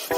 था।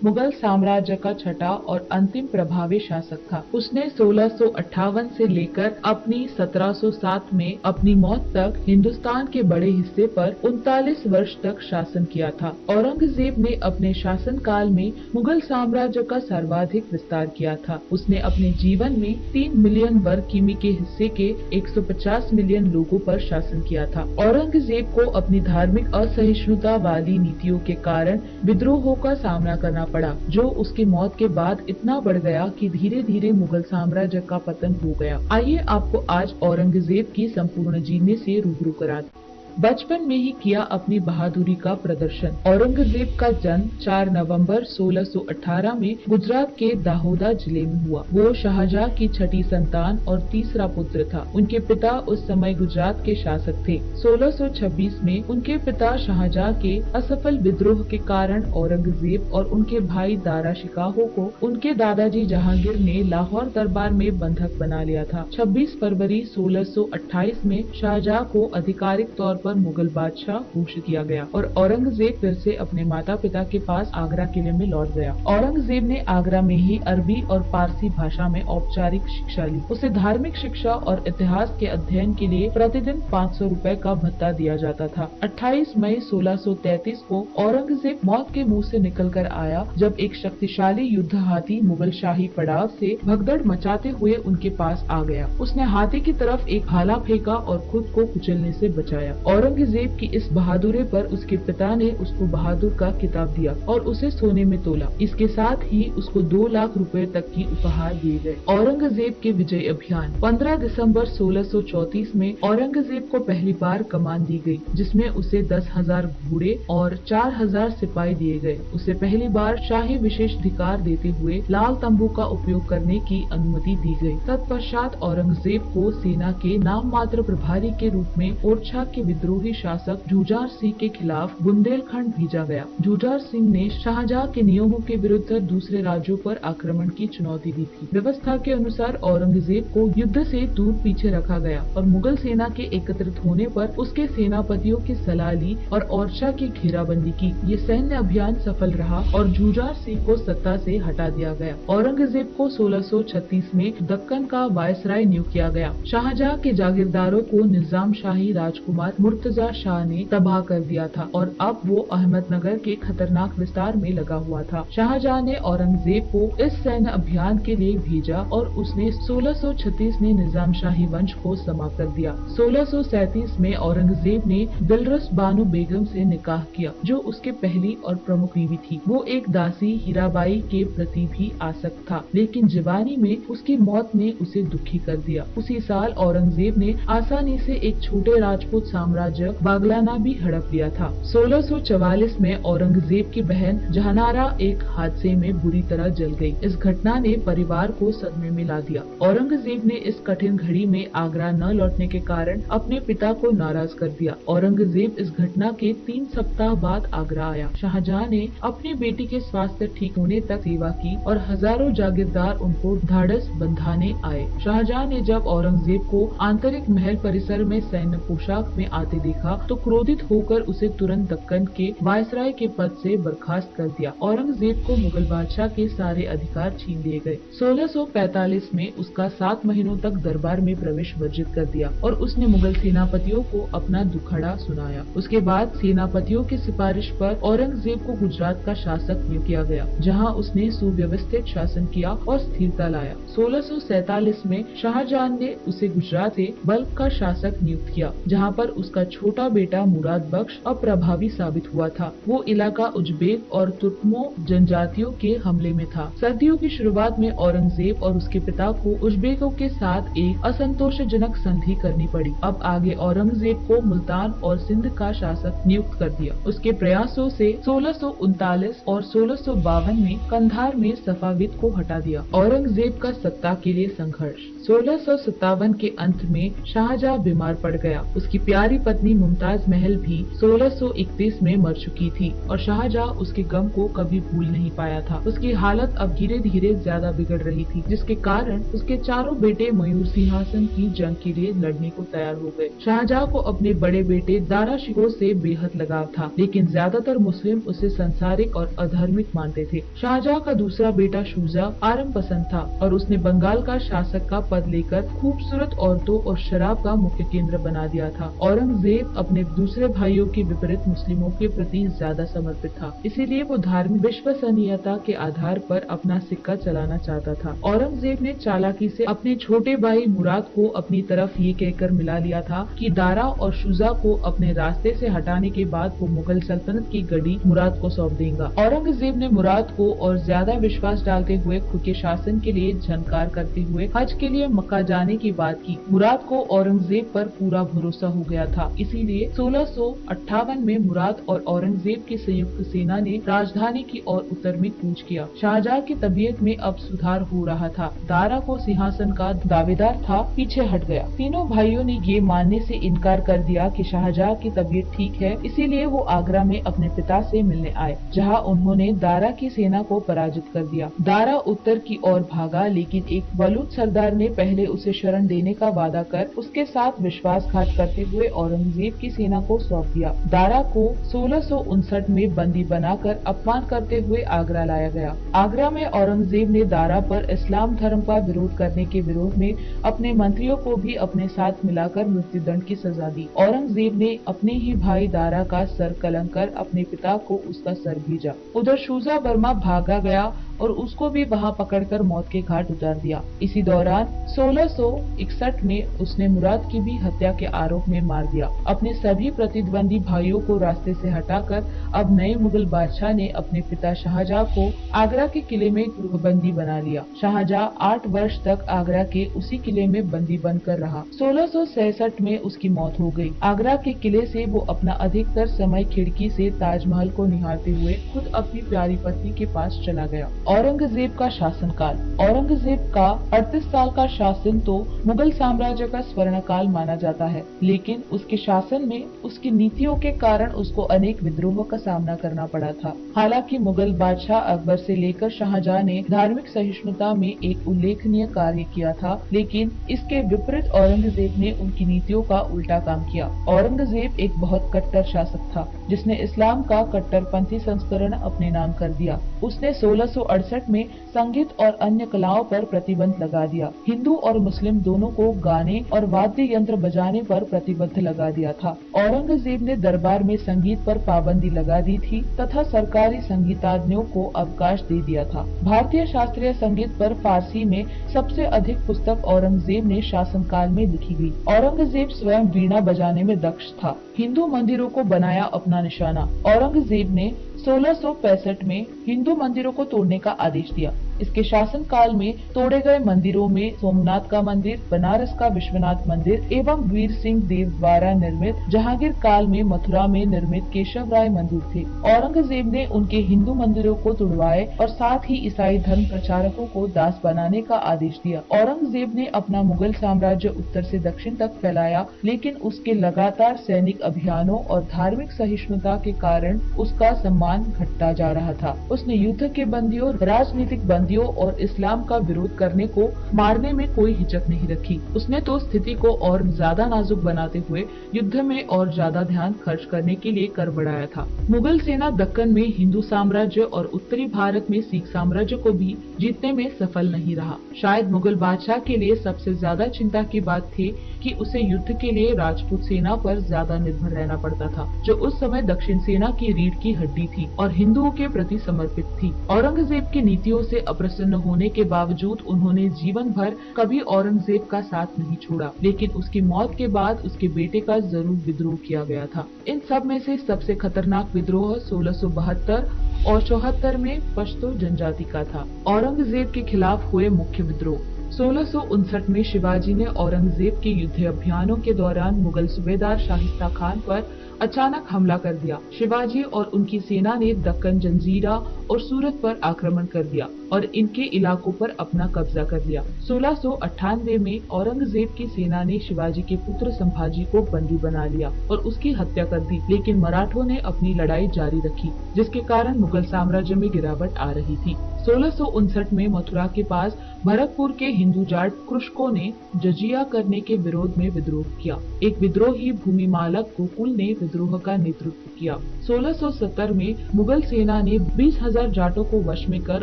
मुगल साम्राज्य का छठा और अंतिम प्रभावी शासक था। उसने 1658 से लेकर अपनी 1707 में अपनी मौत तक हिंदुस्तान के बड़े हिस्से पर 39 वर्ष तक शासन किया था। औरंगजेब ने अपने शासन काल में मुगल साम्राज्य का सर्वाधिक विस्तार किया था। उसने अपने जीवन में 3 मिलियन वर्ग किमी के हिस्से के 150 मिलियन लोगों पर शासन किया था। औरंगजेब को अपनी धार्मिक असहिष्णुता वाली नीतियों के कारण विद्रोहों का सामना करना पड़ा, जो उसकी मौत के बाद इतना बढ़ गया कि धीरे धीरे मुगल साम्राज्य का पतन हो गया। आइए आपको आज औरंगजेब की संपूर्ण जीवनी से रूबरू करा दें। बचपन में ही किया अपनी बहादुरी का प्रदर्शन। औरंगजेब का जन्म 4 नवंबर 1618 में गुजरात के दाहोदा जिले में हुआ। वो शाहजहां की छठी संतान और तीसरा पुत्र था। उनके पिता उस समय गुजरात के शासक थे। 1626 में उनके पिता शाहजहां के असफल विद्रोह के कारण औरंगजेब और उनके भाई दारा शिकाहो को उनके दादाजी जहांगीर ने लाहौर दरबार में बंधक बना लिया था। 26 फरवरी 1628 में शाहजहां को आधिकारिक तौर पर मुगल बादशाह घोषित किया गया और औरंगजेब फिर से अपने माता पिता के पास आगरा किले में लौट गया। औरंगजेब ने आगरा में ही अरबी और फारसी भाषा में औपचारिक शिक्षा ली। उसे धार्मिक शिक्षा और इतिहास के अध्ययन के लिए प्रतिदिन 500 रुपए का भत्ता दिया जाता था। 28 मई 1633 को औरंगजेब मौत के मुंह से निकल कर आया, जब एक शक्तिशाली युद्ध हाथी मुगल शाही पड़ाव से भगदड़ मचाते हुए उनके पास आ गया। उसने हाथी की तरफ एक भाला फेंका और खुद को कुचलने से बचाया। औरंगजेब की इस बहादुरी पर उसके पिता ने उसको बहादुर का खिताब दिया और उसे सोने में तोला। इसके साथ ही उसको 2 लाख रुपए तक की उपहार दिए गए। औरंगजेब के विजय अभियान। 15 दिसंबर 1634 में औरंगजेब को पहली बार कमान दी गई, जिसमें उसे 10,000 घोड़े और 4,000 सिपाही दिए गए। उसे पहली बार शाही विशेषाधिकार देते हुए लाल तंबू का उपयोग करने की अनुमति दी गई। तत्पश्चात औरंगजेब को सेना के नाम मात्र प्रभारी के रूप में ओरछा के विद्रोही शासक जुझार सिंह के खिलाफ बुंदेलखंड भेजा गया। जुझार सिंह ने शाहजहां के नियमों के विरुद्ध दूसरे राज्यों पर आक्रमण की चुनौती दी थी। व्यवस्था के अनुसार औरंगजेब को युद्ध से दूर पीछे रखा गया और मुगल सेना के एकत्रित होने पर उसके सेनापतियों की सलाह ली और ओरछा की घेराबंदी की। ये सैन्य अभियान सफल रहा और जुझार सिंह को सत्ता से हटा दिया गया। औरंगजेब को 1636 में दक्कन का वायसराय नियुक्त किया गया। शाहजहां के जागीरदारों को निजाम शाही राजकुमार मुर्तजा शाह ने तबाह कर दिया था और अब वो अहमदनगर के खतरनाक विस्तार में लगा हुआ था। शाहजहां ने औरंगजेब को इस सैन्य अभियान के लिए भेजा और उसने 1636 में निजाम शाही वंश को समाप्त कर दिया। 1637 में औरंगजेब ने दिलरुस बानो बेगम से निकाह किया, जो उसके पहली और प्रमुख बीवी थी। वो एक दासी हीराबाई के प्रति भी आसक्त था, लेकिन जवानी में उसकी मौत ने उसे दुखी कर दिया। उसी साल औरंगजेब ने आसानी से एक छोटे राजपूत साम्राज्य बागलाना भी हड़प लिया था। 1644 में औरंगजेब की बहन जहानारा एक हादसे में बुरी तरह जल गई। इस घटना ने परिवार को सदमे में ला दिया। औरंगजेब ने इस कठिन घड़ी में आगरा न लौटने के कारण अपने पिता को नाराज कर दिया। औरंगजेब इस घटना के 3 सप्ताह बाद आगरा आया। शाहजहां ने अपनी बेटी के स्वास्थ्य ठीक होने तक सेवा की और हजारों जागीरदार उनको ढाढ़स बंधाने आए। शाहजहां ने जब औरंगजेब को आंतरिक महल परिसर में सैन्य पोशाक में आते देखा तो क्रोधित होकर उसे तुरंत दक्कन के वायसराय के पद से बर्खास्त कर दिया। औरंगजेब को मुगल बादशाह के सारे अधिकार छीन लिए गए। 1645 में उसका 7 महीनों तक दरबार में प्रवेश वर्जित कर दिया और उसने मुगल सेनापतियों को अपना दुखड़ा सुनाया। उसके बाद सेनापतियों की सिफारिश पर औरंगजेब को गुजरात का शासक नियुक्त किया गया, जहां उसने सुव्यवस्थित शासन किया और स्थिरता लाया। 1647 में शाहजहां ने उसे गुजरात से बल्ख का शासक नियुक्त किया, जहां पर उसका छोटा बेटा मुराद बख्श अप्रभावी साबित हुआ था। वो इलाका उज्बेक और तुर्कमो जनजातियों के हमले में था। सर्दियों की शुरुआत में औरंगजेब और उसके पिता को उज्बेकों के साथ एक असंतोषजनक संधि करनी पड़ी। अब आगे औरंगजेब को मुल्तान और सिंध का शासक नियुक्त कर दिया। उसके प्रयासों से 1639 और 1652 में कंधार में सफाविद को हटा दिया। औरंगजेब का सत्ता के लिए संघर्ष। 1657 के अंत में शाहजहां बीमार पड़ गया। उसकी प्यारी पत्नी मुमताज महल भी 1631 में मर चुकी थी और शाहजहां उसके गम को कभी भूल नहीं पाया था। उसकी हालत अब धीरे धीरे ज्यादा बिगड़ रही थी, जिसके कारण उसके चारों बेटे मयूर सिंहासन की जंग के लिए लड़ने को तैयार हो गए। शाहजहां को अपने बड़े बेटे दारा शिकोह से बेहद लगाव था, लेकिन ज्यादातर मुस्लिम उसे संसारिक और अधार्मिक मानते थे। शाहजहां का दूसरा बेटा शुजा आराम पसंद था और उसने बंगाल का शासक का पद लेकर खूबसूरत औरतों और शराब का मुख्य केंद्र बना दिया था। औरंगजेब अपने दूसरे भाइयों के विपरीत मुस्लिमों के प्रति ज्यादा समर्पित था, इसीलिए वो धार्मिक विश्वसनीयता के आधार पर अपना सिक्का चलाना चाहता था। औरंगजेब ने चालाकी से अपने छोटे भाई मुराद को अपनी तरफ ये कहकर मिला लिया था कि दारा और शुजा को अपने रास्ते से हटाने के बाद वो मुगल सल्तनत की गद्दी मुराद को सौंप देगा। औरंगजेब ने मुराद को और ज्यादा विश्वास डालते हुए खुद के शासन के लिए झनकार करते हुए हज के लिए मक्का जाने की बात की। मुराद को औरंगजेब पर पूरा भरोसा हो गया था, इसीलिए 1658 में मुराद और औरंगजेब की संयुक्त सेना ने राजधानी की ओर उत्तर में कूच किया। शाहजहां की तबीयत में अब सुधार हो रहा था। दारा को सिंहासन का दावेदार था पीछे हट गया। तीनों भाइयों ने ये मानने से इनकार कर दिया कि शाहजहां की तबीयत ठीक है, इसीलिए वो आगरा में अपने पिता से मिलने आए, जहां उन्होंने दारा की सेना को पराजित कर दिया। दारा उत्तर की ओर भागा, लेकिन एक बलूच सरदार ने पहले उसे शरण देने का वादा कर उसके साथ विश्वासघात करते हुए औरंगजेब की सेना को सौंप दिया। दारा को 1659 में बंदी बनाकर अपमान करते हुए आगरा लाया गया। आगरा में औरंगजेब ने दारा पर इस्लाम धर्म का विरोध करने के विरोध में अपने मंत्रियों को भी अपने साथ मिलाकर मृत्युदंड की सजा दी। औरंगजेब ने अपने ही भाई दारा का सर कलंक कर अपने पिता को उसका सर भेजा। उधर शुजा बर्मा भागा गया और उसको भी वहां पकड़कर मौत के घाट उतार दिया। इसी दौरान 1661 में उसने मुराद की भी हत्या के आरोप में मार दिया। अपने सभी प्रतिद्वंदी भाइयों को रास्ते से हटाकर अब नए मुगल बादशाह ने अपने पिता शाहजहां को आगरा के किले में गृहबंदी बना लिया। शाहजहां 8 वर्ष तक आगरा के उसी किले में बंदी बनकर रहा। 1666 में उसकी मौत हो गई। आगरा के किले से वो अपना अधिकतर समय खिड़की से ताजमहल को निहारते हुए खुद अपनी प्यारी पत्नी के पास चला गया। औरंगजेब का शासनकाल। औरंगजेब का 38 साल का शासन तो मुगल साम्राज्य का स्वर्णकाल माना जाता है, लेकिन उसके शासन में उसकी नीतियों के कारण उसको अनेक विद्रोहों का सामना करना पड़ा था। हालांकि मुगल बादशाह अकबर से लेकर शाहजहां ने धार्मिक सहिष्णुता में एक उल्लेखनीय कार्य किया था, लेकिन इसके विपरीत औरंगजेब ने उनकी नीतियों का उल्टा काम किया। औरंगजेब एक बहुत कट्टर शासक था, जिसने इस्लाम का कट्टरपंथी संस्करण अपने नाम कर दिया। उसने 1668 में संगीत और अन्य कलाओं पर प्रतिबंध लगा दिया। हिंदू और मुस्लिम दोनों को गाने और वाद्य यंत्र बजाने पर प्रतिबंध लगा दिया था। औरंगजेब ने दरबार में संगीत पर पाबंदी लगा दी थी तथा सरकारी संगीतज्ञों को अवकाश दे दिया था। भारतीय शास्त्रीय संगीत पर फारसी में सबसे अधिक पुस्तक औरंगजेब ने शासनकाल में लिखी गई। औरंगजेब स्वयं वीणा बजाने में दक्ष था। हिंदू मंदिरों को बनाया अपना निशाना। औरंगजेब ने 1665 में हिंदू मंदिरों को तोड़ने का आदेश दिया। इसके शासन काल में तोड़े गए मंदिरों में सोमनाथ का मंदिर, बनारस का विश्वनाथ मंदिर एवं वीर सिंह देव द्वारा निर्मित जहांगीर काल में मथुरा में निर्मित केशव राय मंदिर थे। औरंगजेब ने उनके हिंदू मंदिरों को तुड़वाए और साथ ही ईसाई धर्म प्रचारकों को दास बनाने का आदेश दिया। औरंगजेब ने अपना मुगल साम्राज्य उत्तर से दक्षिण तक फैलाया, लेकिन उसके लगातार सैनिक अभियानों और धार्मिक सहिष्णुता के कारण उसका सम्मान घटता जा रहा था। उसने युद्ध के बंदियों, राजनीतिक बंदियों और इस्लाम का विरोध करने को मारने में कोई हिचक नहीं रखी। उसने तो स्थिति को और ज्यादा नाजुक बनाते हुए युद्ध में और ज्यादा ध्यान खर्च करने के लिए कर बढ़ाया था। मुगल सेना दक्कन में हिंदू साम्राज्य और उत्तरी भारत में सिख साम्राज्य को भी जीतने में सफल नहीं रहा। शायद मुगल बादशाह के लिए सबसे ज्यादा चिंता की बात थी कि उसे युद्ध के लिए राजपूत सेना पर ज्यादा निर्भर रहना पड़ता था, जो उस समय दक्षिण सेना की रीढ़ की हड्डी थी और हिंदुओं के प्रति समर्पित थी। औरंगजेब की नीतियों से अप्रसन्न होने के बावजूद उन्होंने जीवन भर कभी औरंगजेब का साथ नहीं छोड़ा, लेकिन उसकी मौत के बाद उसके बेटे का जरूर विद्रोह किया गया था। इन सब में से सबसे खतरनाक विद्रोह 1672 और 74 में पश्तो जनजाति का था। औरंगजेब के खिलाफ हुए मुख्य विद्रोह। 1659 में शिवाजी ने औरंगजेब के युद्ध अभियानों के दौरान मुगल सूबेदार शाहिस्ता खान पर अचानक हमला कर दिया। शिवाजी और उनकी सेना ने दक्कन, जंजीरा और सूरत पर आक्रमण कर दिया। और इनके इलाकों पर अपना कब्जा कर लिया। 1698 में औरंगजेब की सेना ने शिवाजी के पुत्र संभाजी को बंदी बना लिया और उसकी हत्या कर दी, लेकिन मराठों ने अपनी लड़ाई जारी रखी, जिसके कारण मुगल साम्राज्य में गिरावट आ रही थी। 1659 में मथुरा के पास भरतपुर के हिंदू जाट कृषकों ने जजिया करने के विरोध में विद्रोह किया। एक विद्रोही भूमि मालक गोकुल ने विद्रोह का नेतृत्व किया। 1670 में मुगल सेना ने 20,000 जाटों को वश में कर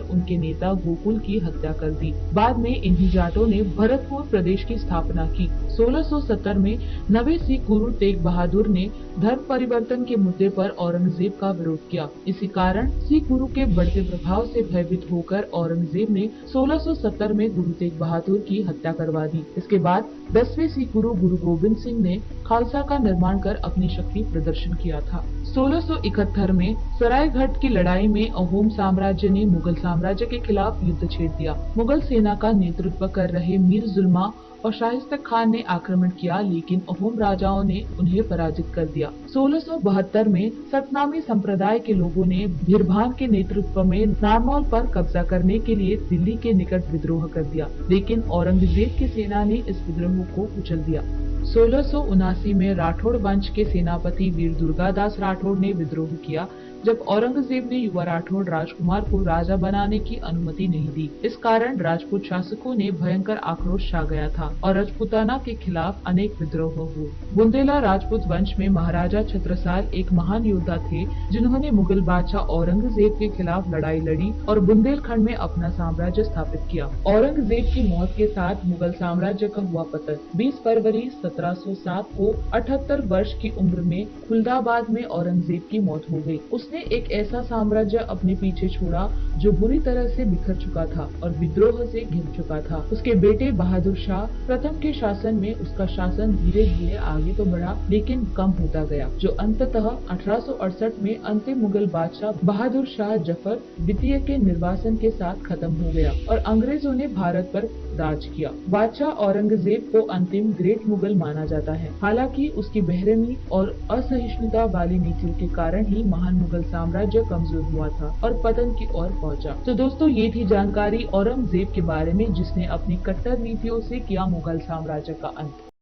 उनके नेता गोकुल की हत्या कर दी। बाद में इन्हीं जाटों ने भरतपुर प्रदेश की स्थापना की। 1670 में नवे सिख गुरु तेग बहादुर ने धर्म परिवर्तन के मुद्दे पर औरंगजेब का विरोध किया। इसी कारण सिख गुरु के बढ़ते प्रभाव से भयभीत होकर औरंगजेब ने 1670 में गुरु तेग बहादुर की हत्या करवा दी। इसके बाद 10वें सिख गुरु गुरु गोबिंद सिंह ने खालसा का निर्माण कर अपनी शक्ति प्रदर्शन किया था। 1671 में सरायघाट की लड़ाई में अहोम साम्राज्य ने मुगल साम्राज्य के खिलाफ युद्ध छेड़ दिया। मुगल सेना का नेतृत्व कर रहे मीर जुल्मा और शाहिस्ता खान ने आक्रमण किया, लेकिन अहोम राजाओं ने उन्हें पराजित कर दिया। 1672 में सतनामी संप्रदाय के लोगों ने भीरभान के नेतृत्व में नारनौल पर कब्जा करने के लिए दिल्ली के निकट विद्रोह कर दिया, लेकिन औरंगजेब की सेना ने इस विद्रोह को कुचल दिया। 1679 में राठौड़ वंश के सेनापति वीर दुर्गादास राठौड़ ने विद्रोह किया, जब औरंगजेब ने युवा राठौड़ राजकुमार को राजा बनाने की अनुमति नहीं दी। इस कारण राजपूत शासकों ने भयंकर आक्रोश छा गया था और राजपूताना के खिलाफ अनेक विद्रोह हुए। बुंदेला राजपूत वंश में महाराजा छत्रसाल एक महान योद्धा थे, जिन्होंने मुगल बादशाह औरंगजेब के खिलाफ लड़ाई लड़ी और बुंदेलखंड में अपना साम्राज्य स्थापित किया। औरंगजेब की मौत के साथ मुगल साम्राज्य का हुआ पतन। 20 फरवरी 1707 को 78 वर्ष की उम्र में खुलदाबाद में औरंगजेब की मौत हो गई। उसने एक ऐसा साम्राज्य अपने पीछे छोड़ा जो बुरी तरह से बिखर चुका था और विद्रोह से घिर चुका था। उसके बेटे बहादुर शाह प्रथम के शासन में उसका शासन धीरे धीरे आगे तो बढ़ा, लेकिन कम होता गया, जो अंततः 1868 में अंतिम मुगल बादशाह बहादुर शाह जफर द्वितीय के निर्वासन के साथ खत्म हो गया और अंग्रेजों ने भारत पर राज किया। बादशाह औरंगजेब को अंतिम ग्रेट मुगल माना जाता है। हालांकि उसकी बेरहमी और असहिष्णुता वाली नीतियों के कारण ही महान मुगल साम्राज्य कमजोर हुआ था और पतन की ओर पहुंचा। तो दोस्तों, ये थी जानकारी औरंगजेब के बारे में, जिसने अपनी कट्टर नीतियों से किया मुगल साम्राज्य का अंत।